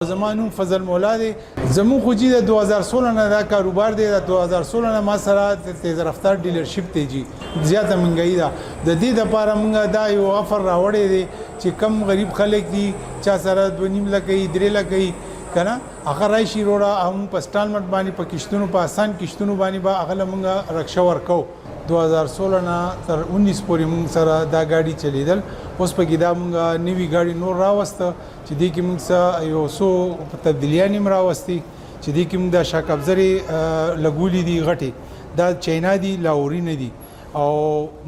زمانو فضل مولا دی زمون خو جی د 2016 نه دا کاروبار دی د 2016 نه ما سره تیز رفتار ډیلرشپ ته جی زیاته منګی دا د دې لپاره موږ دا یو افر راوړی دی چې کم غریب خلک دي چا سره 2.5 لکه 3 لکه کنه هغه راشي روړه هم په سټالمنټ باندې په کشتونو په آسان کشتونو باندې با هغه موږ رکشا ورکو 2016 نه تر 19 پورې موږ سره دا ګاډي چلیدل اوس په کې دا موږ نوی ګاډي نور راوسته چې دې کې موږ سره یو څو تبدیلیان هم راوستي چې دې کې موږ د شاکابزري لګولې دي غټي دا چاینا دي لاوري نه دي او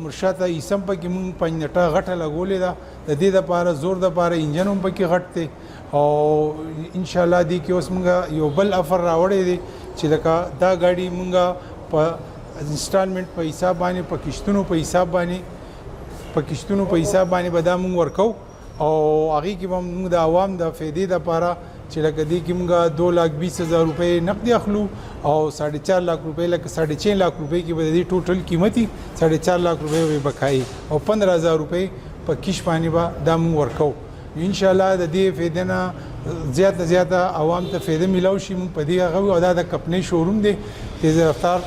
مرشاته ایسم په کې موږ پنځټه غټه لګولې ده د دې لپاره زور د لپاره انجن هم په کې غټ دی او ان شاء الله دې کې اوس موږ یو بل افر راوړی دی چې لکه دا ګاډي موږ په انسټالمنٹ په حساب باندې په کشتونو په حساب باندې به دا موږ ورکو او هغه کې موږ د عوام د فائدې لپاره چې لکه دې کې موږ 2,20,000 روپۍ نقد اخلو او 4.5 लाख روپۍ لکه 6.5 लाख روپۍ کې به د ټوټل قیمتي 4.5 लाख روپۍ به بقای او 15,000 روپۍ په کیش باندې به دا موږ ورکو ان شاء الله د دې فائدې نه زیاته عوام ته فائدې ملو شي موږ په دې هغه او دا د کمپنی شوروم دی تیز رفتار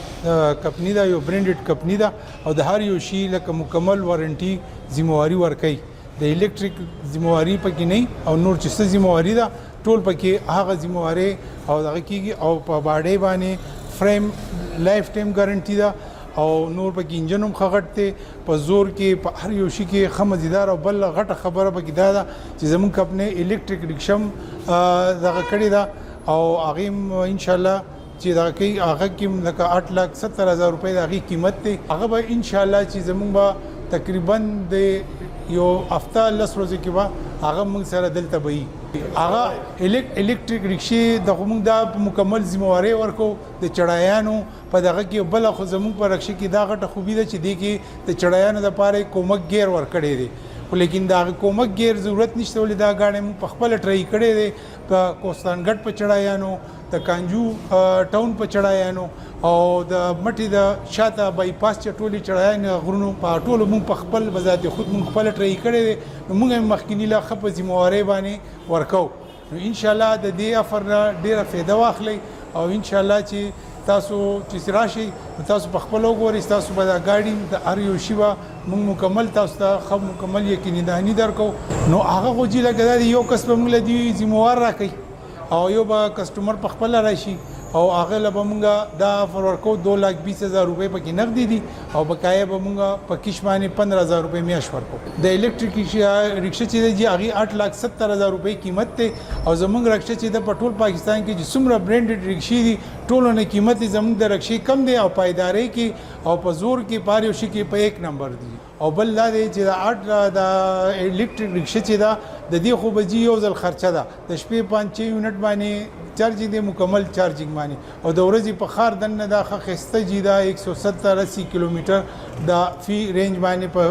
کمپنی دا یو برانډډ کمپنی دا او د هر یو شی لکه مکمل وارنټي ذمہواری ورکي د الیکټریک ذمہواری پکې نه او نور چې څه ذمہواری دا ټول پکې هغه ذمہواری او دغه کېږي او په باډي باندې فریم لایف ټایم ګارانټي دا او نور پکې انجن هم خغټ ته په زور کې په هر یو شي کې خمزیدار او بل غټه خبره پکې دا چې زمون کمپنی الیکټریک رکشم دغه کړی دا او هغه ان شاء الله چې دا کوي هغه کې لکه 8,70,000 روپۍ د هغه قیمت دی هغه به ان شاء الله چې زمون به تقریبا د یو هفته لس ورځې کې به هغه موږ سره دلته وي هغه الیکټریک رکشې د موږ د مکمل ذمہواری ورکو د چړایانو په دغه کې بل خو زموږ په رکشې کې دا غټه خوبي ده چې دی کې د چړایانو لپاره کومک ګیر ورکړی دی خو لیکن دا کومک ګیر ضرورت نشته ولې دا غاړې موږ په خپل ټرای کړی دی په کوستانګټ په چړایانو د کانجو ټاون په چړایانو او د مټي د شاته بایپاس چټولي چړایان غرونو په ټولو موږ په خپل بذات خود موږ خپل ټرای کړی دی موږ مخکینی لا خپ ذمہواری باندې ورکو نو ان شاء الله د دې افر ډیره فایده واخلي او ان شاء الله چې تاسو چې راشي تاسو په خپل وګورئ تاسو به دا ګاډي د هر یو شی موږ مکمل تاسو ته خو مکمل یقیني دانی درکو نو هغه خو چې لګا یو کس په موږ لدی ذمہوار راکړي او یو به کسٹمر په خپل راشي او هغه له موږ دا ورکو 2,20,000 روپۍ پکې نقد دي او بقایه به موږ په کیش باندې 15,000 روپۍ میاش ورکو د الیکټریک رکشا چې دی هغه 8,70,000 روپۍ قیمت ته او زمونږ رکشا چې د پټول پاکستان کې چې څومره برانډډ رکشې دي ټولو نه قیمت زمونږ د رکشې کم دی او پایداري کې او په زور کې پاره شي کې په 1 نمبر دي او بل دا دی چې د الیکټریک رکشا چې دا د دې خو بجی یو ځل خرچه ده د شپې 5 یونټ باندې چارجینګ دی مکمل چارجینګ باندې او د ورځې په خار دنه دا خسته جی دا 170-80 کیلومتر دا فی رینج باندې په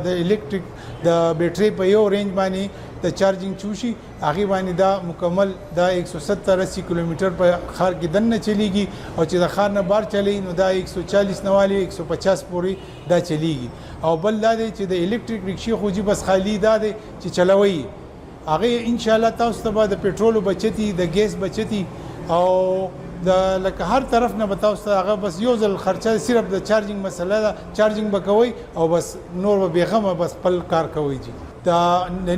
د الیکټریک د بیټری په یو رینج باندې د چارجینګ چوشي هغه باندې دا مکمل دا 170-80 کیلومتر په خار کې دنه چلیږي او چې د خار نه بار چلی نو دا 140 نوالی 150 پورې دا چلیږي او بل دا دی چې د الیکټریک رکشې خو جی بس خالی دا دی چې چلوي هغه ان شاء الله تاسو ته د پېټرول بچتی د ګیس بچتی او د لکه هر طرف نه بتاوس هغه بس یو ځل خرچه صرف د چارجینګ مسله ده چارجینګ بکوي او بس نور به غمه بس خپل کار کوي جی دا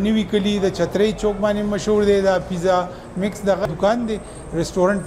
نوی کلی د چتري چوک باندې مشهور دی دا پیزا میکس د دکان دی ریسټورانټ